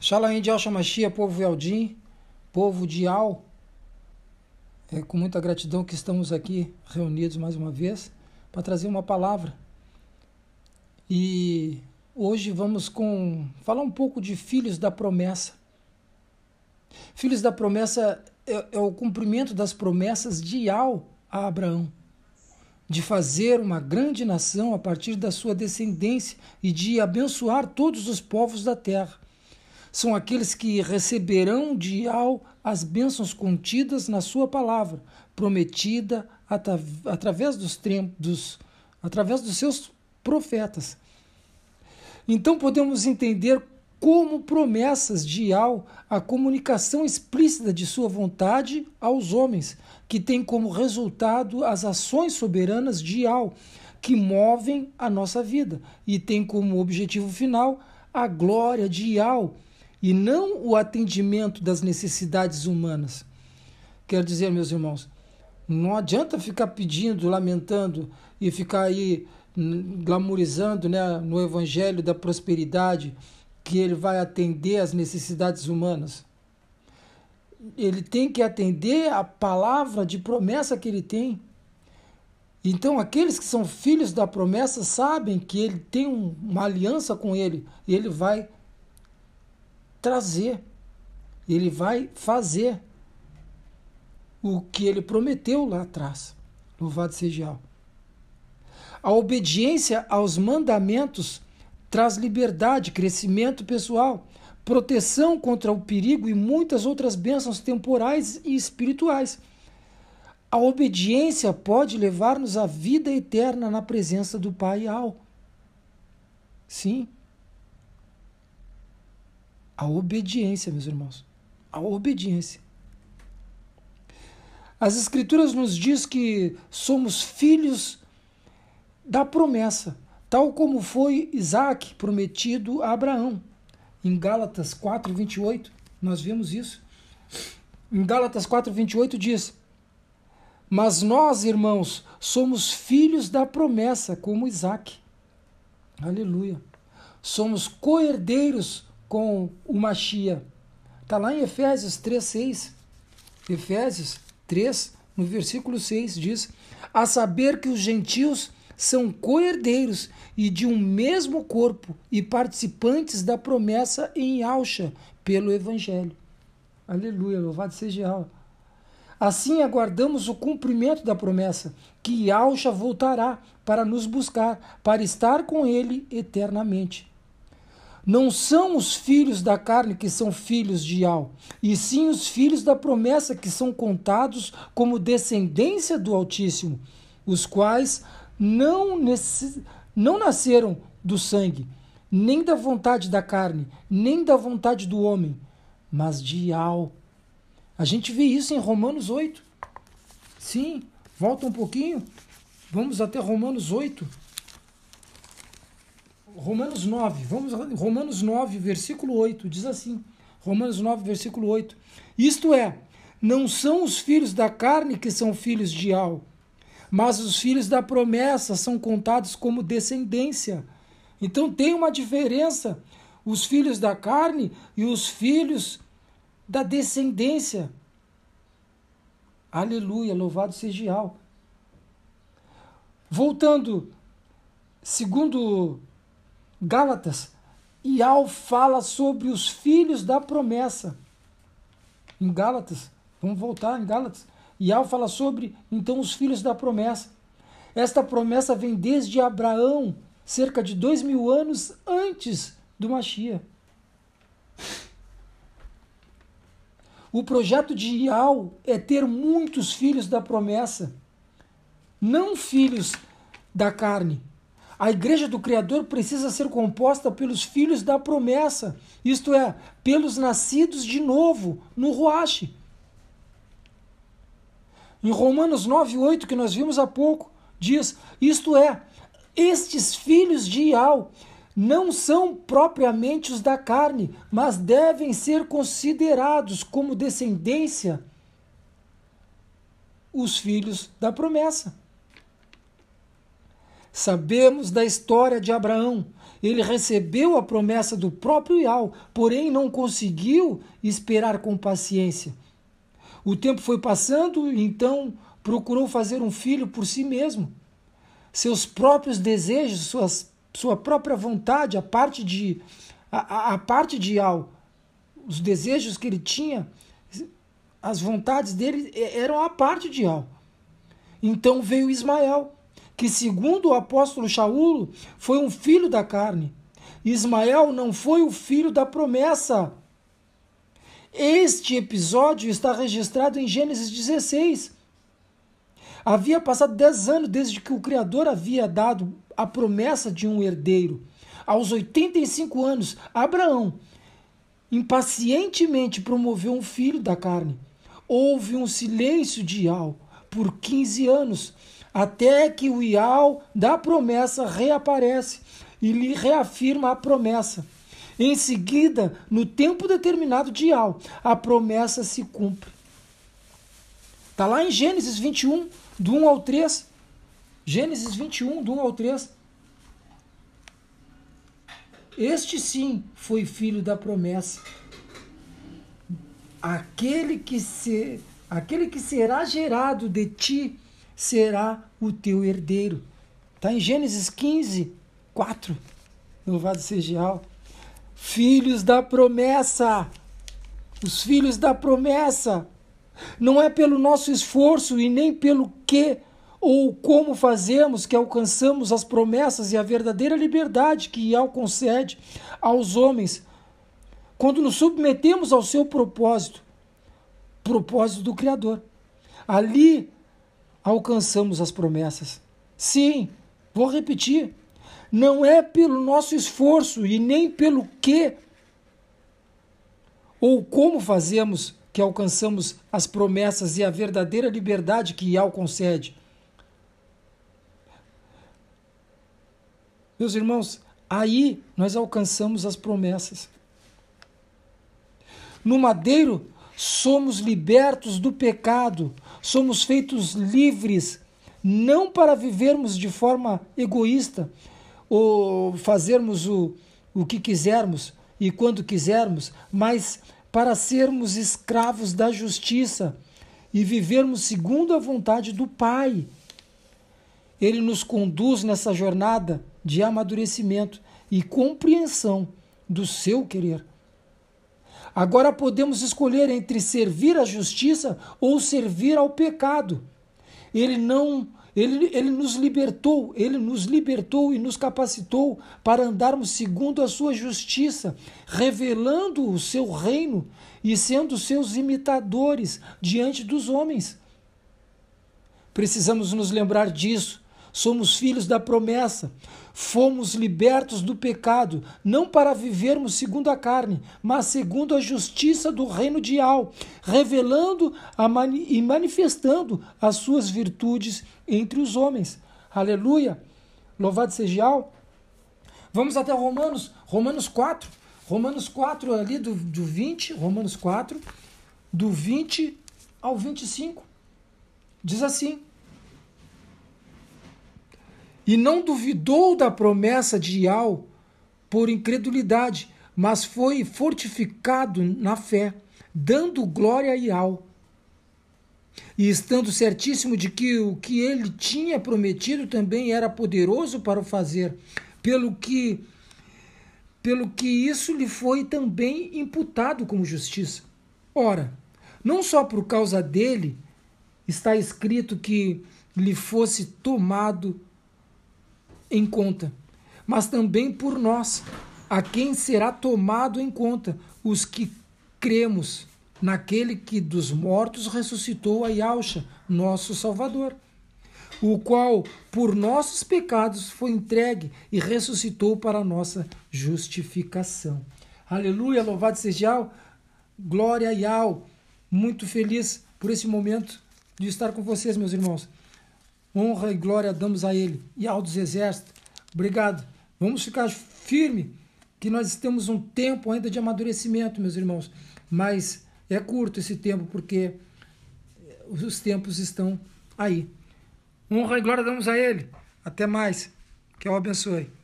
Shalom de Al-Shamashia, povo Eldim, povo de Al, é com muita gratidão que estamos aqui reunidos mais uma vez para trazer uma palavra. E hoje vamos falar um pouco de filhos da promessa. Filhos da promessa é o cumprimento das promessas de Al a Abraão, de fazer uma grande nação a partir da sua descendência e de abençoar todos os povos da terra. São aqueles que receberão de Al as bênçãos contidas na sua palavra, prometida através dos seus profetas. Então podemos entender como promessas de Al a comunicação explícita de sua vontade aos homens, que tem como resultado as ações soberanas de Al, que movem a nossa vida, e tem como objetivo final a glória de Al, e não o atendimento das necessidades humanas. Quero dizer, meus irmãos, não adianta ficar pedindo, lamentando e ficar aí glamorizando, né, no evangelho da prosperidade, que ele vai atender às necessidades humanas. Ele tem que atender a palavra de promessa que ele tem. Então, aqueles que são filhos da promessa sabem que ele tem uma aliança com ele, e ele vai trazer, ele vai fazer o que ele prometeu lá atrás. Louvado seja Yahweh. A obediência aos mandamentos traz liberdade, crescimento pessoal, proteção contra o perigo e muitas outras bênçãos temporais e espirituais. A obediência pode levar-nos à vida eterna na presença do Pai Al. Sim. A obediência, meus irmãos. A obediência. As Escrituras nos diz que somos filhos da promessa, tal como foi Isaac prometido a Abraão. Em Gálatas 4:28, nós vemos isso. Em Gálatas 4:28 diz: mas nós, irmãos, somos filhos da promessa, como Isaac. Aleluia. Somos co-herdeiros com o Machia. Está lá em Efésios 3:6. Efésios 3, no versículo 6, diz: a saber que os gentios são co-herdeiros e de um mesmo corpo e participantes da promessa em Alcha pelo Evangelho. Aleluia, louvado seja Yahweh. Assim aguardamos o cumprimento da promessa, que Alcha voltará para nos buscar, para estar com ele eternamente. Não são os filhos da carne que são filhos de Al, e sim os filhos da promessa que são contados como descendência do Altíssimo, os quais não nasceram do sangue, nem da vontade da carne, nem da vontade do homem, mas de Al. A gente vê isso em Romanos 8. Sim, volta um pouquinho, vamos até Romanos 8. Romanos 9, Romanos 9, versículo 8, diz assim, Romanos 9, versículo 8, isto é, não são os filhos da carne que são filhos de Al, mas os filhos da promessa são contados como descendência. Então tem uma diferença, os filhos da carne e os filhos da descendência. Aleluia, louvado seja Al. Voltando, segundo Gálatas, Al fala sobre os filhos da promessa. Em Gálatas, vamos voltar em Gálatas. Al fala sobre, então, os filhos da promessa. Esta promessa vem desde Abraão, cerca de 2000 anos antes do Machia. O projeto de Al é ter muitos filhos da promessa, não filhos da carne. A igreja do Criador precisa ser composta pelos filhos da promessa, isto é, pelos nascidos de novo, no Ruach. Em Romanos 9:8, que nós vimos há pouco, diz, isto é, estes filhos de Al não são propriamente os da carne, mas devem ser considerados como descendência os filhos da promessa. Sabemos da história de Abraão. Ele recebeu a promessa do próprio Yahweh, porém não conseguiu esperar com paciência. O tempo foi passando, então procurou fazer um filho por si mesmo. Seus próprios desejos, sua própria vontade, a parte de Yahweh, os desejos que ele tinha, as vontades dele eram a parte de Yahweh. Então veio Ismael, que segundo o apóstolo Shaul, foi um filho da carne. Ismael não foi o filho da promessa. Este episódio está registrado em Gênesis 16. Havia passado 10 anos desde que o Criador havia dado a promessa de um herdeiro. Aos 85 anos, Abraão impacientemente promoveu um filho da carne. Houve um silêncio de Yahweh por 15 anos, até que o Yahweh da promessa reaparece e lhe reafirma a promessa. Em seguida, no tempo determinado de Yahweh, a promessa se cumpre. Está lá em Gênesis 21, do 1 ao 3. Gênesis 21, do 1 ao 3. Este sim foi filho da promessa. Aquele que será gerado de ti será o teu herdeiro. Está em Gênesis 15, 4. Louvado seja Yahweh. Filhos da promessa. Os filhos da promessa. Não é pelo nosso esforço e nem pelo que ou como fazemos que alcançamos as promessas e a verdadeira liberdade que Yahweh concede aos homens quando nos submetemos ao seu propósito do Criador. Ali alcançamos as promessas. Sim, vou repetir, não é pelo nosso esforço e nem pelo que ou como fazemos que alcançamos as promessas e a verdadeira liberdade que Yahweh concede. Meus irmãos, aí nós alcançamos as promessas. No madeiro, somos libertos do pecado, somos feitos livres, não para vivermos de forma egoísta, ou fazermos o que quisermos e quando quisermos, mas para sermos escravos da justiça e vivermos segundo a vontade do Pai. Ele nos conduz nessa jornada de amadurecimento e compreensão do seu querer. Agora podemos escolher entre servir à justiça ou servir ao pecado. Ele nos libertou e nos capacitou para andarmos segundo a sua justiça, revelando o seu reino e sendo seus imitadores diante dos homens. Precisamos nos lembrar disso. Somos filhos da promessa. Fomos libertos do pecado, não para vivermos segundo a carne, mas segundo a justiça do reino de Yahweh, revelando e manifestando as suas virtudes entre os homens. Aleluia! Louvado seja Yahweh! Vamos até Romanos 4. Romanos 4, ali do 20, Romanos 4, do 20 ao 25. Diz assim: e não duvidou da promessa de Yahweh por incredulidade, mas foi fortificado na fé, dando glória a Yahweh. E estando certíssimo de que o que ele tinha prometido também era poderoso para o fazer, pelo que isso lhe foi também imputado como justiça. Ora, não só por causa dele está escrito que lhe fosse tomado em conta, mas também por nós, a quem será tomado em conta, os que cremos naquele que dos mortos ressuscitou a Yahshua, nosso Salvador, o qual por nossos pecados foi entregue e ressuscitou para a nossa justificação. Aleluia, louvado seja Yahweh, glória a Yahweh. Muito feliz por esse momento de estar com vocês, meus irmãos. Honra e glória damos a Ele. Yahweh dos exércitos, obrigado. Vamos ficar firme, que nós temos um tempo ainda de amadurecimento, meus irmãos. Mas é curto esse tempo, porque os tempos estão aí. Honra e glória damos a Ele. Até mais. Que eu abençoe.